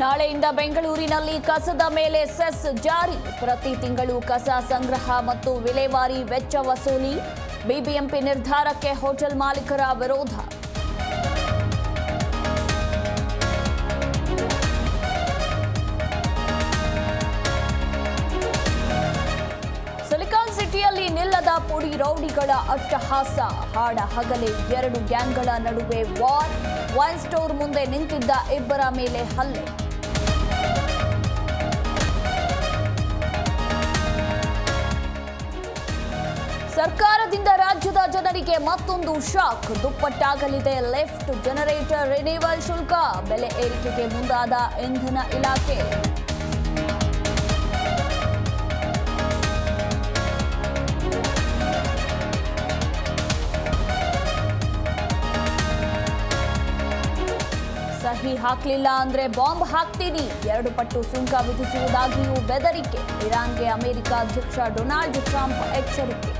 ನಾಳೆಯಿಂದ ಬೆಂಗಳೂರಿನಲ್ಲಿ ಕಸದ ಮೇಲೆ ಸೆಸ್ ಜಾರಿ. ಪ್ರತಿ ತಿಂಗಳು ಕಸ ಸಂಗ್ರಹ ಮತ್ತು ವಿಲೇವಾರಿ ವೆಚ್ಚ ವಸೂಲಿ. ಬಿಬಿಎಂಪಿ ನಿರ್ಧಾರಕ್ಕೆ ಹೋಟೆಲ್ ಮಾಲೀಕರ ವಿರೋಧ. ಸಿಲಿಕಾನ್ ಸಿಟಿಯಲ್ಲಿ ನಿಲ್ಲದ ಪುಡಿ ರೌಡಿಗಳ ಅಟ್ಟಹಾಸ. ಹಾಡ ಹಗಲೇ 2 ಗ್ಯಾಂಗ್ಗಳ ನಡುವೆ ವಾರ್. ವೈನ್ ಸ್ಟೋರ್ ಮುಂದೆ ನಿಂತಿದ್ದ ಇಬ್ಬರ ಮೇಲೆ ಹಲ್ಲೆ. ಸರ್ಕಾರದಿಂದ ರಾಜ್ಯದ ಜನರಿಗೆ ಮತ್ತೊಂದು ಶಾಕ್. ದುಪ್ಪಟ್ಟಾಗಲಿದೆ ಲಿಫ್ಟ್ ಜನರೇಟರ್ ರಿನಿವಲ್ ಶುಲ್ಕ. ಬೆಲೆ ಏರಿಕೆಗೆ ಮುಂದಾದ ಇಂಧನ ಇಲಾಖೆ. ಸಹಿ ಹಾಕಲಿಲ್ಲ ಅಂದ್ರೆ ಬಾಂಬ್ ಹಾಕ್ತೀನಿ. 2 ಪಟ್ಟು ಸುಂಕ ವಿಧಿಸುವುದಾಗಿಯೂ ಬೆದರಿಕೆ. ಇರಾನ್ಗೆ ಅಮೆರಿಕ ಅಧ್ಯಕ್ಷ ಡೊನಾಲ್ಡ್ ಟ್ರಂಪ್ ಎಚ್ಚರಿಕೆ.